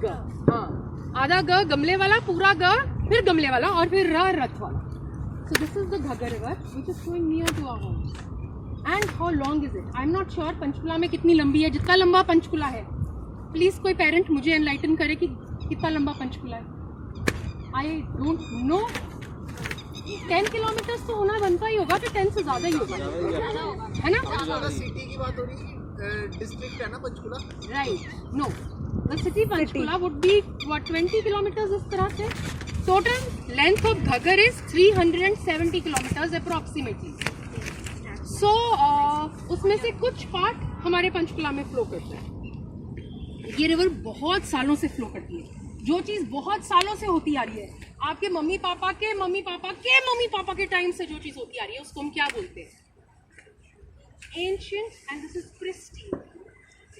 ग, हाँ, आधा ग गमले वाला, पूरा ग, फिर गमले वाला और फिर र रथ वाला. So this is the Ghaggar river which is flowing near to our home. And how long is it? I'm not sure Panchkula में कितनी लंबी है. जितना लंबा पंचकुला है, प्लीज कोई पेरेंट मुझे एनलाइटन करे कि कितना लंबा पंचकुला है. I don't know. 10 किलोमीटर तो होना बनता ही होगा, फिर 10 से ज्यादा ही होगा, है ना? सिटी की बात हो रही है, डिस्ट्रिक्ट है ना Panchkula? Right. No, the city Panchkula would be what 20 kilometres इस तरह से. Total length of Ghaggar is 370 kilometres approximately. So उसमें से कुछ पार्ट हमारे पंचकुला में फ्लो करता है. ये रिवर बहुत सालों से फ्लो करती है. जो चीज़ बहुत सालों से होती आ रही है, आपके मम्मी पापा के मम्मी पापा के मम्मी पापा के टाइम से जो चीज़ होती आ रही है, उसको हम क्या बोलते हैं? Ancient. And this is pristine,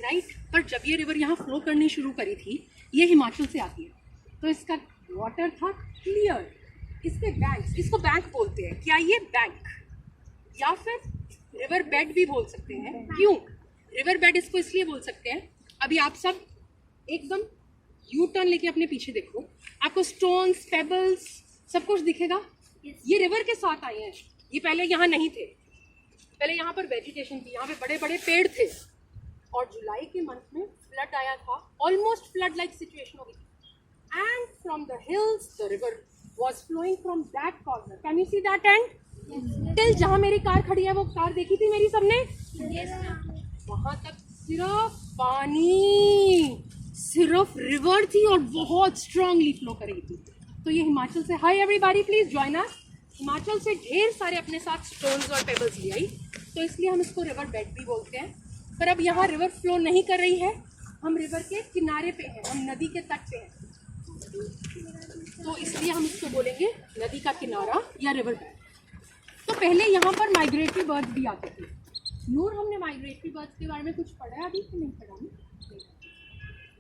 right. पर जब ये रिवर यहाँ फ्लो करनी शुरू करी थी, ये हिमाचल से आती है, तो इसका वाटर था क्लियर. इसके बैंक्स, इसको बैंक बोलते हैं. क्या ये बैंक या फिर रिवर बेड भी बोल सकते हैं? क्यों रिवर बेड इसको इसलिए बोल सकते हैं? अभी आप सब एकदम यू टर्न लेके अपने पीछे देखो, आपको स्टोन्स, पेबल्स सब कुछ दिखेगा. ये रिवर के साथ आए हैं. ये पहले यहाँ नहीं थे. पहले यहाँ पर वेजिटेशन थी, यहाँ पे बड़े बड़े पेड़ थे. और जुलाई के मंथ में फ्लड आया था, ऑलमोस्ट फ्लड लाइक सिचुएशन हो गई. And from the hills the river was flowing from that corner. Can you see that end? Till जहाँ मेरी कार खड़ी है, वो कार देखी थी मेरी सबने? वहाँ तक सिर्फ पानी, सिर्फ रिवर थी और बहुत स्ट्रांगली फ्लो कर रही थी. तो ये हिमाचल से, hi everybody please join us. Himachal से ढेर सारे अपने साथ स्टोन्स और पेबल्स ले आई, तो इसलिए हम इसको रिवर बेड भी बोलते हैं. पर अब यहाँ रिवर फ्लो नहीं कर रही है, हम रिवर के किनारे पे हैं, हम नदी के तट पे हैं, तो इसलिए हम इसको बोलेंगे नदी का किनारा या रिवर बेड. तो पहले यहाँ पर माइग्रेटरी बर्ड्स भी आते थे. नूर, हमने माइग्रेटरी बर्ड्स के बारे में कुछ पढ़ा है अभी कि नहीं पढ़ा?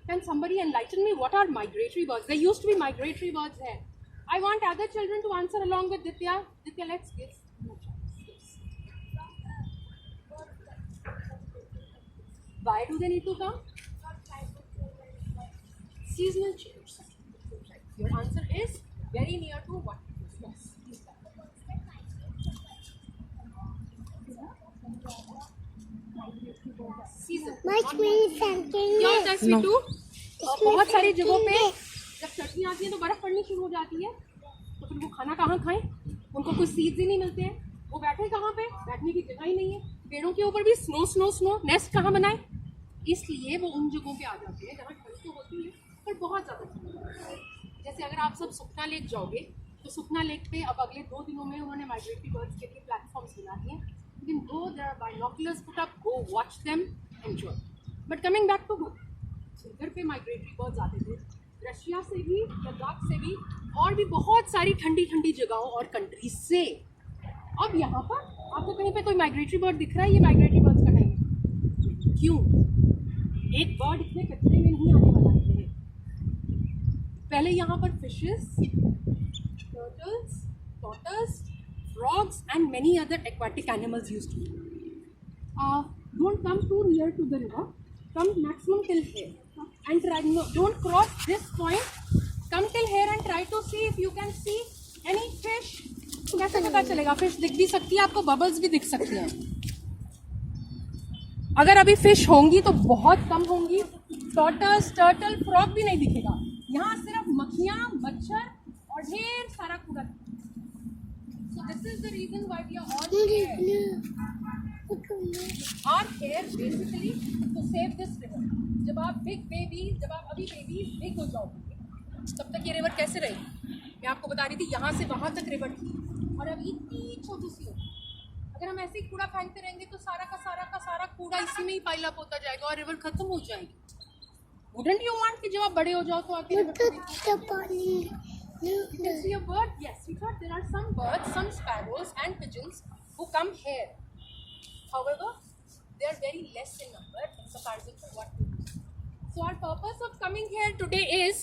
Can somebody enlighten me? What are migratory birds? There used to be migratory birds here. I want other children to answer along with Ditya. Ditya, let's give. Why do they need to come? Seasonal change. Your answer is very near to what? Yes. Season. Much means something. Your test me too. बहुत सारी जगहों पे जब सर्दी आती है तो बर्फ पड़नी शुरू हो जाती है, तो फिर वो खाना कहाँ खाएं? उनको कुछ सीड्स ही नहीं मिलते हैं. वो बैठे कहाँ पे? बैठने की जगह ही नहीं है. पेड़ों के ऊपर भी स्नो स्नो स्नो, नेस्ट कहाँ बनाए? इसलिए वो उन जगहों पे आ जाते हैं जहाँ ठंड तो होती है पर बहुत ज़्यादा ठंड. जैसे अगर आप सब सुखना लेक जाओगे, तो सुखना लेक पे अब अगले 2 दिनों में उन्होंने माइग्रेटरी बर्ड्स के लिए प्लेटफॉर्म्स बना दिए. You can go there, binoculars put up, go watch them, enjoy. But coming back to इधर पे माइग्रेटरी बर्ड्स आते थे, रशिया से भी, लद्दाख से भी, और भी बहुत सारी ठंडी ठंडी जगहों और कंट्रीज से. अब यहाँ पर आपको कहीं पे कोई माइग्रेटरी बर्ड दिख रहा है? ये माइग्रेटरी बर्ड्स का टाइम है. क्यों? एक बर्ड इतने कचरे में नहीं आने वाला है. पहले यहाँ पर fishes, turtles, tortoise, frogs and many other aquatic animals used to be. Don't come too near to the river. Come maximum till here and try. No, don't cross this point. Come till here and try to see if you can see any fish. कैसे पता चलेगा? Fish दिख भी सकती है आपको, bubbles भी दिख सकती हैं. अगर अभी फिश होंगी तो बहुत कम होंगी. टॉर्टोइस, टर्टल, फ्रॉग भी नहीं दिखेगा. यहाँ सिर्फ मक्खियाँ, मच्छर और ढेर सारा कूड़ा. So this is the reason why we are all here. Are here basically to save this river. जब आप जब आप अभी बेबीज बिग हो जाओगे, तब तक ये रिवर कैसे रहेगी? मैं आपको बता रही थी, यहाँ से वहाँ तक रिवर थी और अब इतनी छोटी सी होगी. अगर हम ऐसे ही कूड़ा फेंकते रहेंगे तो सारा का सारा कूड़ा इसी में ही पाइल अप होता जाएगा और रिवर खत्म हो जाएगी. Wouldn't you want कि जब आप बड़े हो जाओ तो आके You can see a bird? Yes, we thought there are some birds, some sparrows and pigeons who come here. However, they are very less in number in comparison to what we do. So our purpose of coming here today is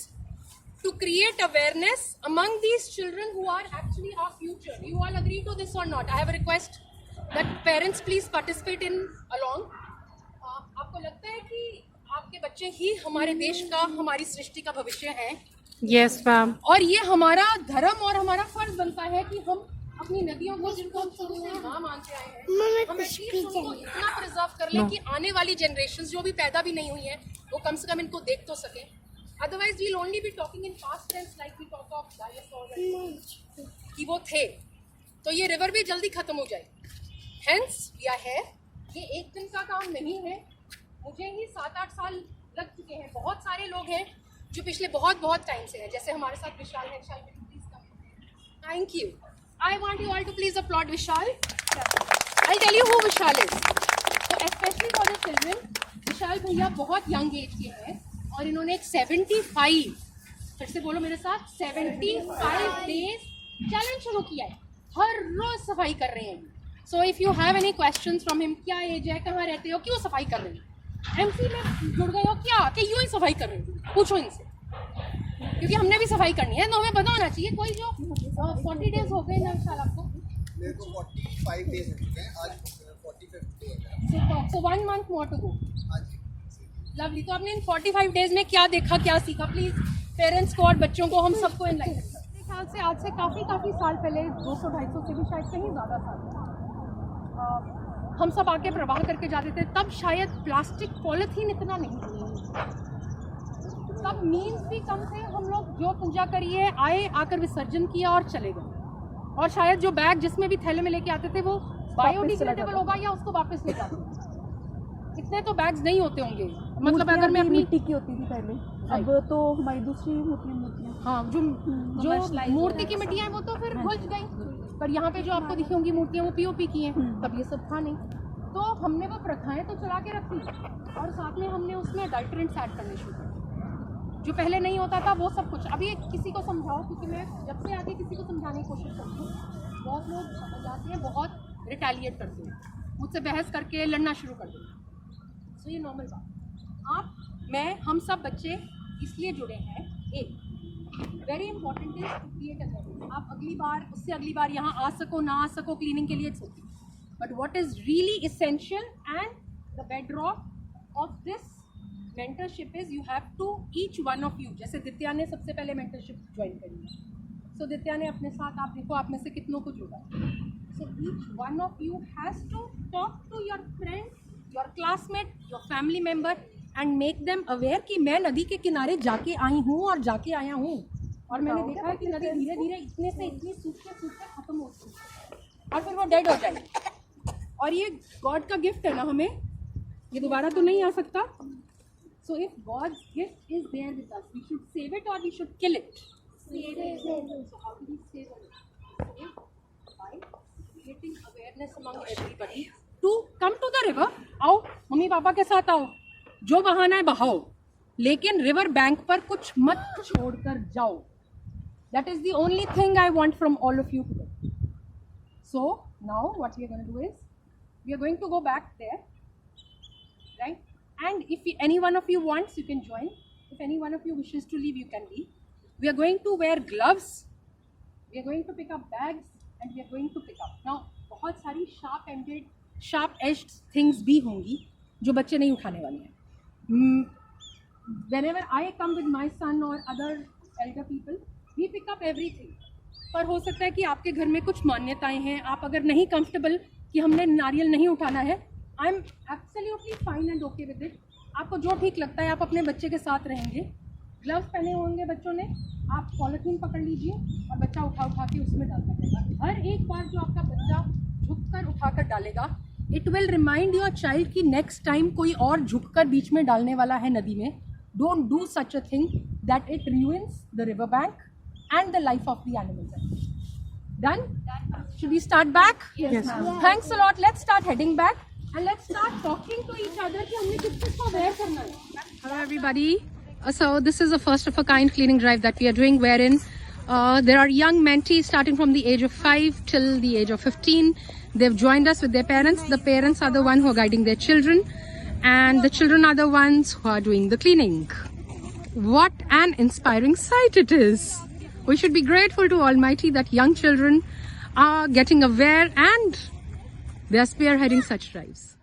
to create awareness among these children who are actually our future. You all agree to this or not? I have a request that parents please participate in along. आपको लगता है कि आपके बच्चे ही हमारे देश का, हमारी सृष्टि का भविष्य हैं। Yes ma'am. और ये हमारा धर्म और हमारा फर्ज बनता है कि हम अपनी नदियों को, जिनको हम शुरू से माँ मानते आए हैं, हम एटलीस्ट उनको इतना प्रिजर्व कर लें कि आने वाली जनरेशंस जो भी पैदा भी नहीं हुई हैं वो कम से कम इनको देख तो सकें। Otherwise we'll only be talking in past tense like we talk of dinosaurs कि वो थे, तो ये रिवर भी जल्दी खत्म हो जाए। Hence we are here. ये एक दिन का काम नहीं है, मुझे ही 7-8 साल लग चुके हैं। बहुत सारे लोग हैं जो पिछले बहुत टाइम से हैं, जैसे हमारे साथ विशाल है। Vishal please come. Thank you. I want you all to please upload Vishal. I tell you who Vishal is. तो specially for the children, Vishal भैया बहुत यंग एज के हैं और इन्होंने एक 75, फिर से बोलो मेरे साथ, 75 डेज चैलेंज शुरू किया है। हर रोज सफाई कर रहे हैं। So if you have any questions from him, क्या एज है, कहाँ रहते हो, क्यों सफाई कर रहे हो, एमसी में जुड़ गए हो क्या, कि यूं ही सफाई कर रहे हो, पूछो इनसे, क्योंकि हमने भी सफाई करनी है तो हमें पता होना चाहिए। कोई जो 40 डेज हो गए ना विशाल आपको? मेरे को 45 डेज हो चुके हैं, आज 45th डे है। सो 1 month more to go। हाँ जी। लवली। तो आपने इन 45 डेज में क्या देखा, क्या सीखा? प्लीज पेरेंट्स को और बच्चों को, हम सबको एनलाइटन करें। मेरे ख्याल से आज से काफ़ी साल पहले, 200-250 से भी शायद कहीं ज़्यादा साल, हम सब आके प्रवाह करके जाते थे। तब शायद प्लास्टिक पॉलिथीन इतना नहीं था, तब मीन्स भी कम थे। हम लोग जो पूजा करिए आए, आकर विसर्जन किया और चले गए। और शायद जो बैग जिसमें भी थैले में लेके आते थे वो बायोडिग्रेडेबल होगा या उसको वापस ले जाते थे। इतने तो बैग्स नहीं होते होंगे, मतलब अगर मैं अपनी मिट्टी की होती थी पहले, अब तो हमारी दूसरी मूर्तियाँ। हाँ, जो मूर्ति की मिट्टियाँ हैं वो तो फिर घुल गई, पर यहाँ पे जो आपको दिखी होंगी मूर्तियाँ वो पीओपी की हैं, तब ये सब था नहीं। तो हमने वो प्रथाएं तो चला के रखी और साथ में हमने उसमें अडल्ट्रेंट्स ऐड करने शुरू कर, जो पहले नहीं होता था वो सब कुछ। अभी किसी को समझाओ, क्योंकि मैं जब से आके किसी को समझाने की कोशिश करती हूँ, बहुत लोग समझ जाते हैं, बहुत रिटेलिएट करते हैं, मुझसे बहस करके लड़ना शुरू कर देते हैं। सो ये नॉर्मल बात। आप, मैं, हम सब बच्चे इसलिए जुड़े हैं। एक very important is to create awareness. आप अगली बार, उससे अगली बार यहाँ आ सको ना आ सको क्लीनिंग के लिए, it's okay, but what is really essential and the bedrock of this mentorship is you have to, each one of you, जैसे दित्या ने सबसे पहले मेंटरशिप ज्वाइन करी है, सो दित्या ने अपने साथ, आप देखो आप में से कितनों को जोड़ा। So each one of you has to talk to your friend, your classmate, your family member and make them aware कि मैं नदी के किनारे जाके आई हूँ और जाके आया हूँ, और मैंने देखा है कि नदी धीरे धीरे इतने से इतनी सूखते खत्म होती है और फिर वो डेड हो जाएगी। और ये गॉड का गिफ्ट है ना हमें, ये दोबारा तो नहीं आ सकता। So if God's gift is there with us, we should save it और we should kill it. So how do we save it? By creating awareness among everybody to come to the river। आओ mummy papa के साथ आओ, जो बहाना है बहाओ, लेकिन river bank पर कुछ मत छोड़कर जाओ। That is the only thing I want from all of you today. So now what we are going to do is we are going to go back there, right? And if any one of you wants, you can join. If any one of you wishes to leave, you can leave. We are going to wear gloves. We are going to pick up bags and we are going to pick up. Now बहुत सारी sharp edged things भी होंगी जो बच्चे नहीं उठाने वाले हैं। Whenever I come with my son or other elder people, we pick up everything. पर हो सकता है कि आपके घर में कुछ मान्यताएं हैं, आप अगर नहीं कंफर्टेबल कि हमने नारियल नहीं उठाना है, I am absolutely fine and okay with it. आपको जो ठीक लगता है आप अपने बच्चे के साथ रहेंगे। ग्लव्स पहने होंगे बच्चों ने, आप पॉलिथीन पकड़ लीजिए और बच्चा उठा के उसमें डालता रहेगा। हर एक बार जो आपका बच्चा झुककर उठाकर डालेगा, it will remind your child कि नेक्स्ट टाइम कोई और झुककर बीच में डालने वाला है नदी में। Don't do such a thing that it ruins the river bank and the life of the animals. Done? Should we start back? Yes, ma'am. Thanks a lot. Let's start heading back and let's start talking to each other कि हमने किस चीज को aware करना है। Hello everybody. So this is a first of a kind cleaning drive that we are doing, wherein there are young mentees starting from the age of 5 till the age of 15. They've joined us with their parents. The parents are the ones who are guiding their children, and the children are the ones who are doing the cleaning. What an inspiring sight it is. We should be grateful to Almighty that young children are getting aware and they are spearheading such drives.